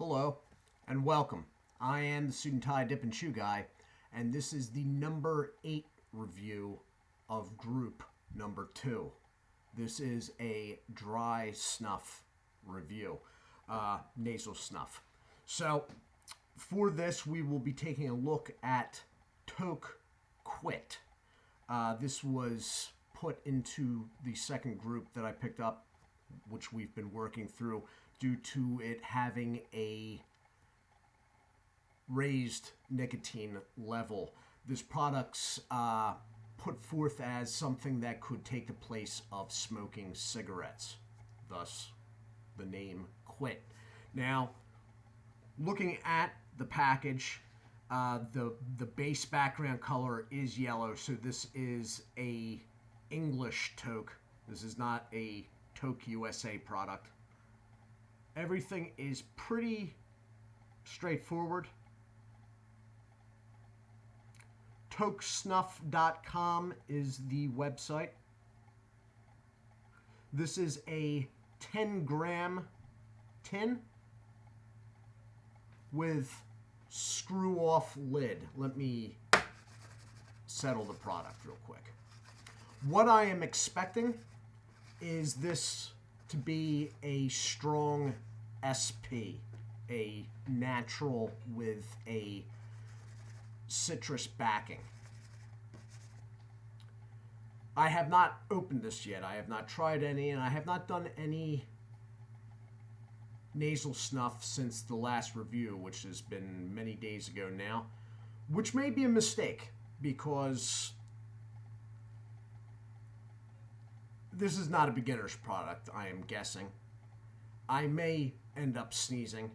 Hello and welcome. I am the Suit&Tie Dip&ChewGuy, and this is the number 8 review of group number 2. This is a dry snuff review, nasal snuff. So for this, we will be taking a look at Toque Quit. This was put into the second group that I picked up, which we've been working through due to it having a raised nicotine level. This product's put forth as something that could take the place of smoking cigarettes, thus the name Quit. Now, looking at the package, the base background color is yellow, so this is a English Toque. This is not a Toque USA product. Everything is pretty straightforward. ToqueSnuff.com is the website. This is a 10-gram tin with screw-off lid. Let me settle the product real quick. What I am expecting is this to be a strong SP, a natural with a citrus backing. I have not opened this yet. I have not tried any, and I have not done any nasal snuff since the last review, which has been many days ago now, which may be a mistake because this is not a beginner's product, I am guessing. I may end up sneezing,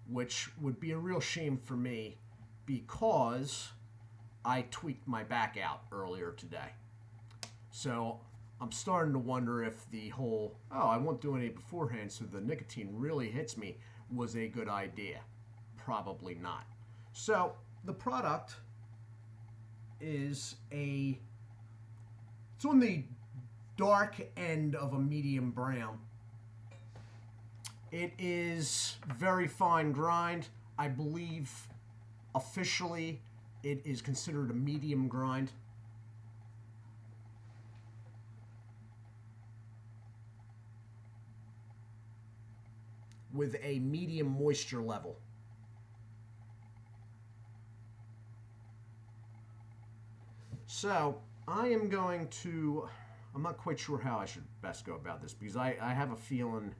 which would be a real shame for me because I tweaked my back out earlier today. So I'm starting to wonder if the whole, I won't do any beforehand so the nicotine really hits me, was a good idea. Probably not. So the product is it's on the dark end of a medium brown. It is very fine grind. I believe officially it is considered a medium grind. With a medium moisture level. So I am going to, I'm not quite sure how I should best go about this because I have a feeling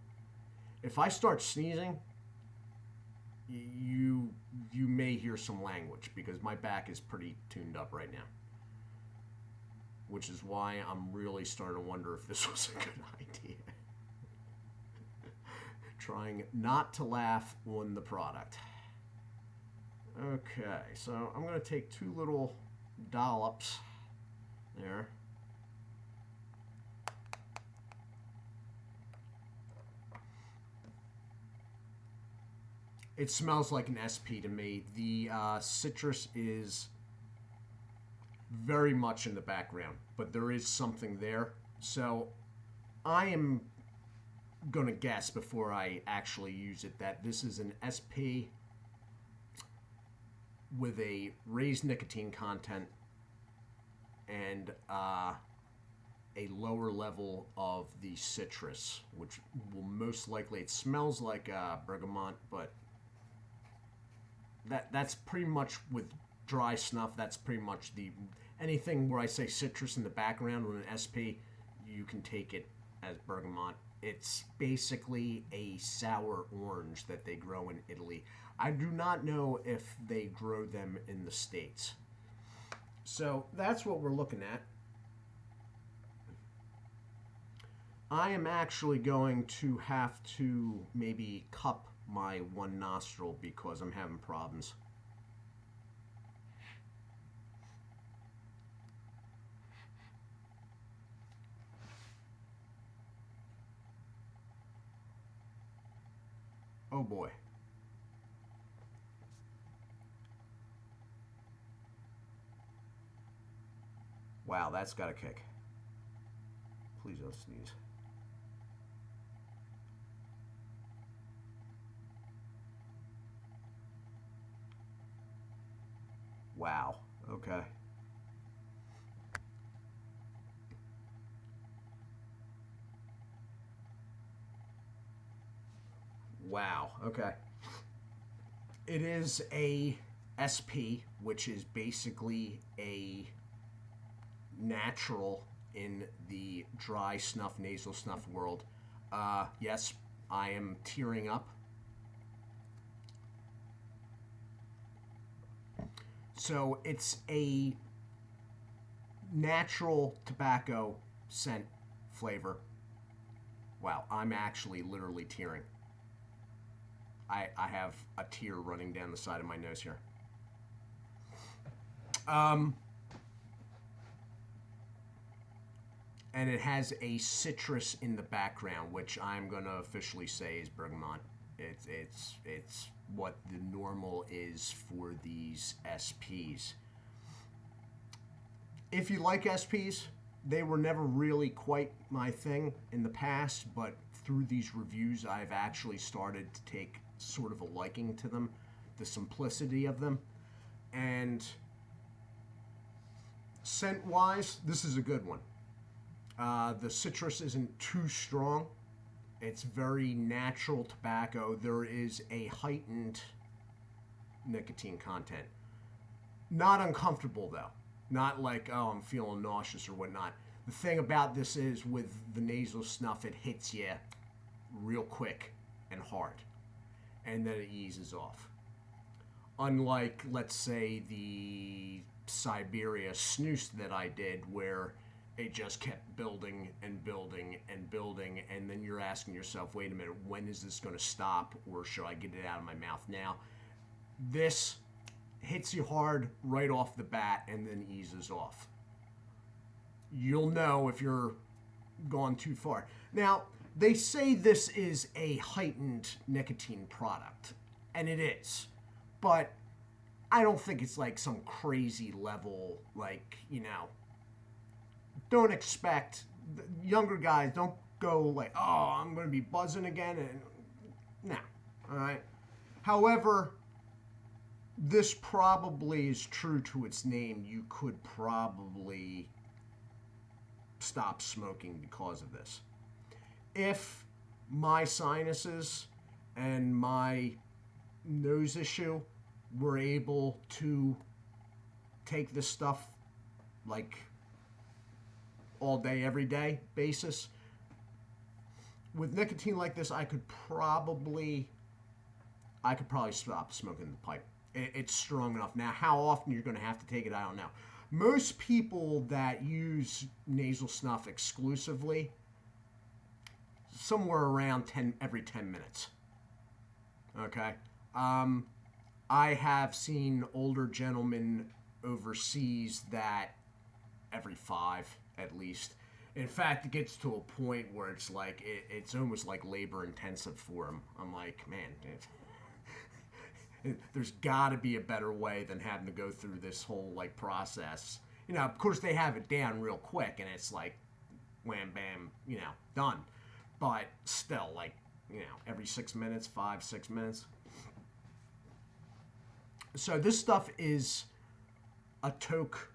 if I start sneezing, you may hear some language because my back is pretty tuned up right now. Which is why I'm really starting to wonder if this was a good idea. Trying not to laugh on the product. Okay, so I'm going to take 2 little dollops there. It smells like an SP to me. The citrus is very much in the background, but there is something there. So I am going to guess before I actually use it that this is an SP with a raised nicotine content and a lower level of the citrus, which will most likely, it smells like bergamot, but that's pretty much with dry snuff. That's pretty much anything where I say citrus in the background with an SP, you can take it as bergamot. It's basically a sour orange that they grow in Italy. I do not know if they grow them in the States. So that's what we're looking at. I am actually going to have to maybe cup my one nostril because I'm having problems. Oh boy. Wow, that's got a kick. Please don't sneeze. Wow. Okay. Wow. Okay. It is a SP, which is basically a natural in the dry snuff, nasal snuff world. Yes, I am tearing up. So it's a natural tobacco scent flavor. Wow, I'm actually literally tearing. I have a tear running down the side of my nose here. Um, and it has a citrus in the background, which I'm gonna officially say is bergamot. It's what the normal is for these SPs. If you like SPs, they were never really quite my thing in the past, but through these reviews, I've actually started to take sort of a liking to them, the simplicity of them, and scent wise, this is a good one. The citrus isn't too strong. It's very natural tobacco. There is a heightened nicotine content. Not uncomfortable though. Not like, oh, I'm feeling nauseous or whatnot. The thing about this is with the nasal snuff, it hits you real quick and hard, and then it eases off. Unlike, let's say, the Siberia snooze that I did, where it just kept building and building and building, and then you're asking yourself, wait a minute, when is this going to stop, or should I get it out of my mouth now? This hits you hard right off the bat and then eases off. You'll know if you're gone too far. Now, they say this is a heightened nicotine product, and it is, but I don't think it's like some crazy level, like, don't expect, younger guys don't go like, oh, I'm going to be buzzing again, and no, all right? However, this probably is true to its name. You could probably stop smoking because of this. If my sinuses and my nose issue were able to take this stuff like all day, every day basis, with nicotine like this, I could probably stop smoking the pipe. It's strong enough. Now, how often you're going to have to take it, I don't know. Most people that use nasal snuff exclusively, somewhere around every 10 minutes. Okay? I have seen older gentlemen overseas that every 5 at least. In fact, it gets to a point where it's like, it's almost like labor intensive for them. I'm like, man, there's got to be a better way than having to go through this whole like process. Of course they have it down real quick and it's like wham bam, done. But still, like, every 6 minutes, 5-6 minutes. So this stuff is a Toque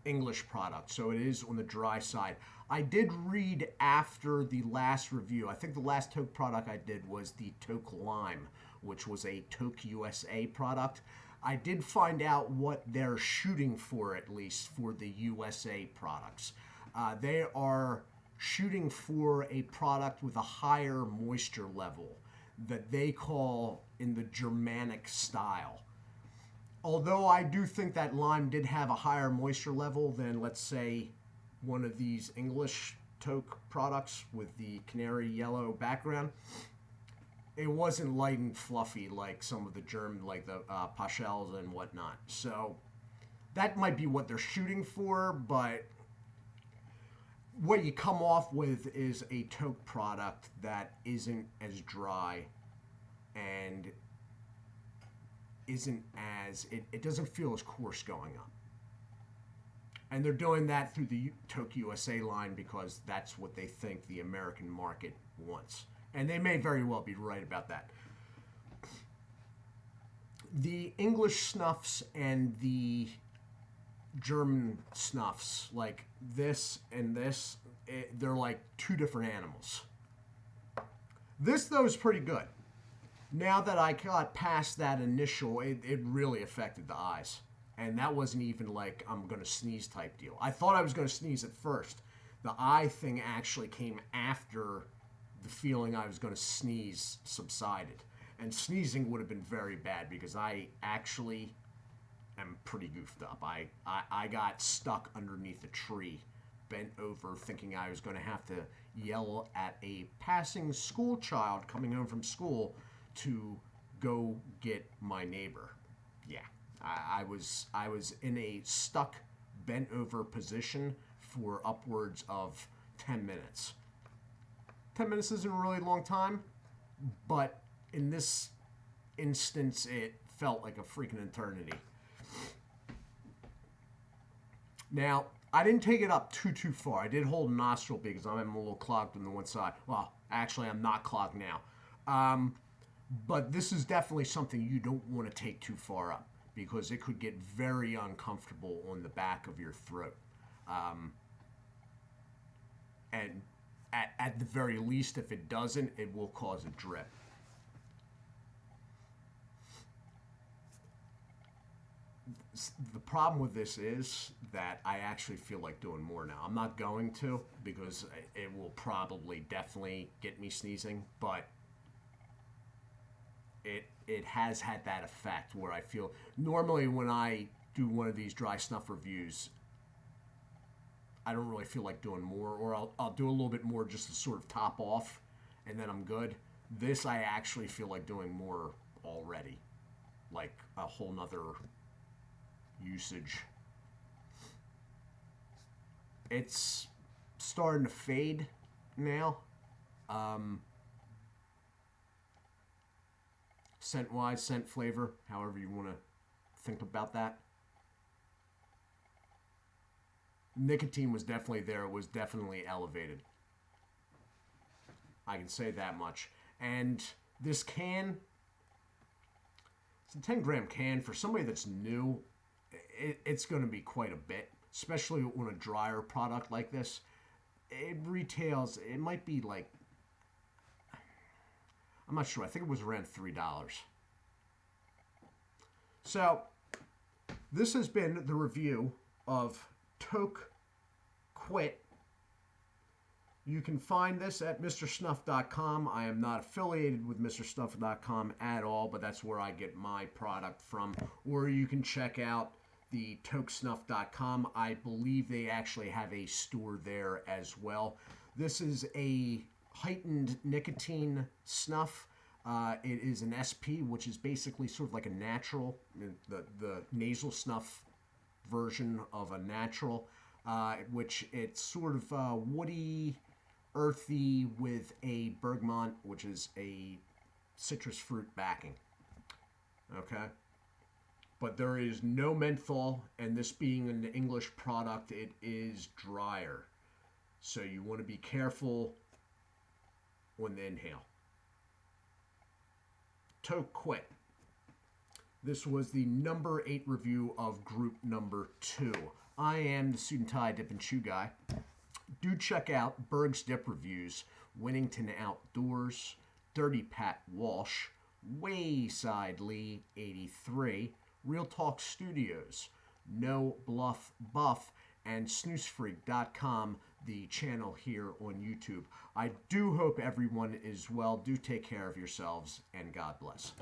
English product, so it is on the dry side. I did read after the last review, I think the last Toque product I did was the Toque Lime, which was a Toque USA product. I did find out what they're shooting for, at least for the USA products. They are shooting for a product with a higher moisture level that they call in the Germanic style. Although I do think that lime did have a higher moisture level than, let's say, one of these English Toque products with the canary yellow background, it wasn't light and fluffy like some of the German, like the Pachels and whatnot. So that might be what they're shooting for, but what you come off with is a Toque product that isn't as dry and isn't as, it doesn't feel as coarse going on. And they're doing that through the Toque USA line because that's what they think the American market wants. And they may very well be right about that. The English snuffs and the German snuffs, like this and this, they're like two different animals. This, though, is pretty good. Now that I got past that initial, it really affected the eyes. And that wasn't even like I'm going to sneeze type deal. I thought I was going to sneeze at first. The eye thing actually came after the feeling I was going to sneeze subsided. And sneezing would have been very bad because I actually am pretty goofed up. I got stuck underneath a tree, bent over, thinking I was going to have to yell at a passing school child coming home from school to go get my neighbor. Yeah, I was in a stuck, bent over position for upwards of 10 minutes. 10 minutes isn't a really long time, but in this instance, it felt like a freaking eternity. Now, I didn't take it up too far. I did hold a nostril because I'm a little clogged on the one side. Well, actually, I'm not clogged now. But this is definitely something you don't want to take too far up because it could get very uncomfortable on the back of your throat. And at the very least, if it doesn't, it will cause a drip. The problem with this is that I actually feel like doing more now. I'm not going to because it will probably definitely get me sneezing, but it has had that effect where I feel normally when I do one of these dry snuff reviews, I don't really feel like doing more, or I'll do a little bit more just to sort of top off, and then I'm good. This I actually feel like doing more already, like a whole nother usage. It's starting to fade now. Scent wise, scent flavor, however you want to think about that. Nicotine was definitely there. It was definitely elevated. I can say that much. And this can, it's a 10-gram can. For somebody that's new, it's going to be quite a bit, especially on a drier product like this. It retails, it might be like, I'm not sure. I think it was around $3. So, this has been the review of Toque Quit. You can find this at MrSnuff.com. I am not affiliated with MrSnuff.com at all, but that's where I get my product from. Or you can check out the ToqueSnuff.com. I believe they actually have a store there as well. This is a heightened nicotine snuff. It is an SP, which is basically sort of like a natural, the nasal snuff version of a natural, which it's sort of woody, earthy with a bergamot, which is a citrus fruit backing. Okay? But there is no menthol, and this being an English product, it is drier. So you want to be careful on the inhale. Toque Quit. This was the number 8 review of group number 2. I am the Suit&Tie Dip&ChewGuy. Do check out Berg's Dip Reviews, Winnington Outdoors, Dirty Pat Walsh, Wayside Lee 83, Real Talk Studios, No Bluff Buff, and snoozefreak.com, the channel here on YouTube. I do hope everyone is well. Do take care of yourselves, and God bless.